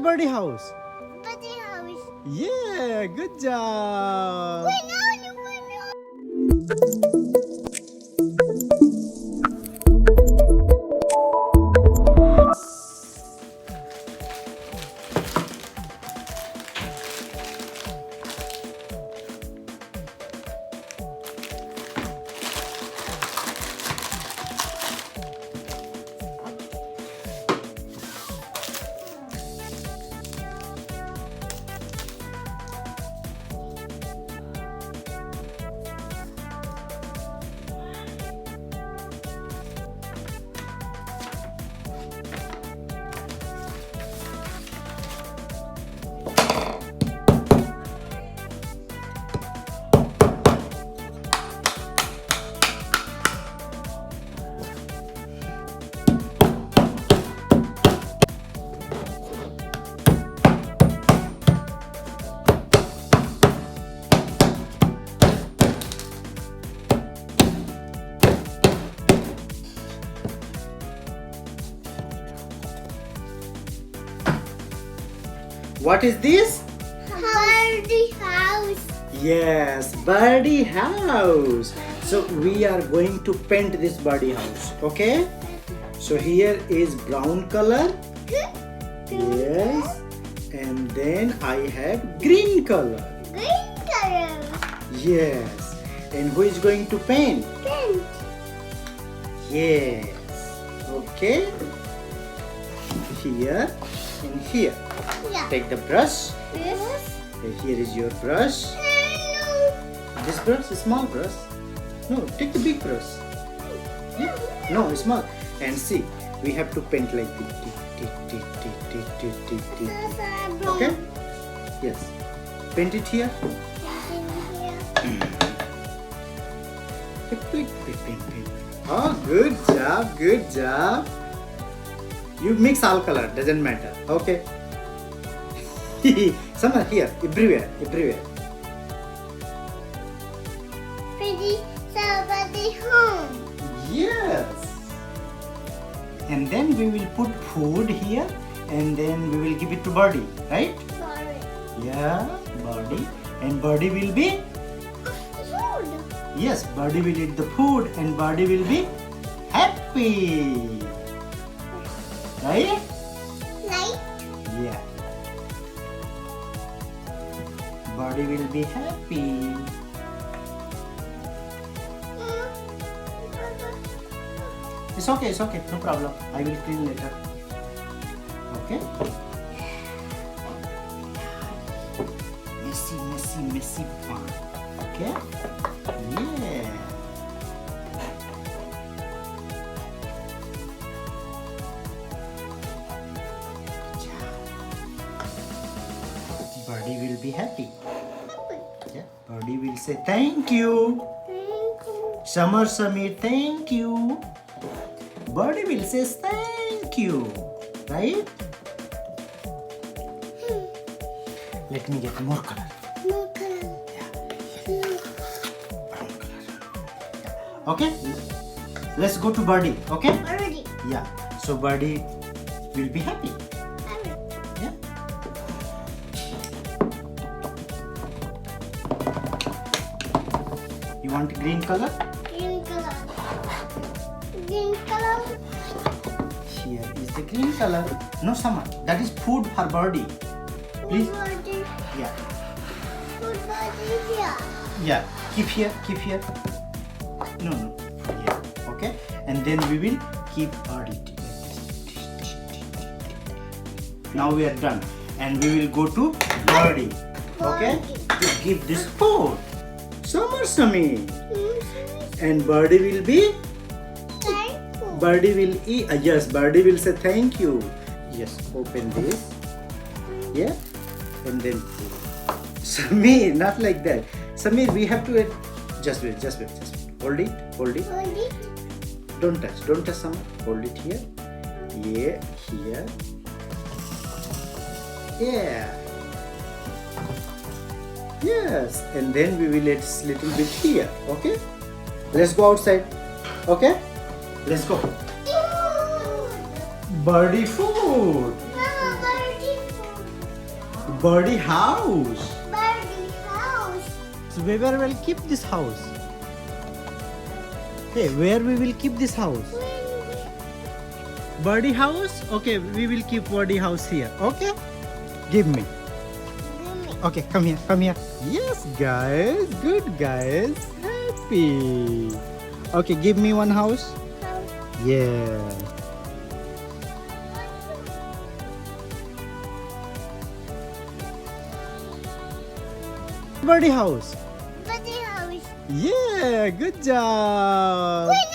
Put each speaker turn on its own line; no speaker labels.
birdie house?
Birdhouse.
Yeah, good job.
Wait, no.
What is this?
Birdie house.
Yes, birdie house. So we are going to paint this birdie house. Okay. So here is brown color. Yes. And then I have green color.
Green color.
Yes. And who is going to paint?
Pink.
Yes. Okay. Here and here.
Yeah.
Take the brush.
Yes.
Here is your brush.
Hello.
This brush is small brush. No, take the big brush. Yeah. No, it's small. And see, we have to paint like this. Okay? Yes. Paint it here. Paint. Oh, good job, good job. You mix all color, doesn't matter. Okay. Somewhere here, everywhere.
Pretty somebody home.
Yes. And then we will put food here, and then we will give it to Birdie, right?
Sorry.
Yeah, Birdie. And Birdie will be?
Food.
Yes, Birdie will eat the food, and Birdie will be happy. Right?
Light.
Yeah. Birdie will be happy. It's okay, no problem. I will clean later. Okay? Messy fun. Okay? Yeah. Birdie will be happy. Yeah. Birdie will say thank you.
Thank you.
Summer Samir, thank you. Birdie will say thank you. Right? Let me get more color.
No color.
Brown color. Okay? Let's go to Birdie. Okay?
Already.
Yeah. So Birdie will be happy. Yeah. You want green color?
Green color. Green color.
Here is the green color. No, Summer. That is food for Birdie. Please.
Food body.
Yeah.
Food body here.
Yeah. Keep here. No. Here. Okay. And then we will keep Birdie. Now we are done. And we will go to Birdie. Okay? To give this food. Summer Samir. And Birdie will be?
Thank you.
Birdie will eat. Yes, Birdie will say thank you. Yes, open this. Yeah, and then Samir, not like that. Samir, we have to wait. Just wait. Hold it.
Hold it.
Don't touch, Samir. Hold it here. Yeah, here. Yeah. Yes, and then we will add little bit here. Okay. Let's go outside. Okay. Let's go. Birdie food.
Mama, birdie food.
Birdie house.
Birdie house.
So where will keep this house? Hey, where we will keep this house? Birdie house? Okay, we will keep birdie house here. Okay? Give me. Okay, come here, come here. Yes, guys. Good, guys. Happy. Okay, give me one house. Yeah. Birdie house.
Birdie house.
Yeah, good job.
Wait,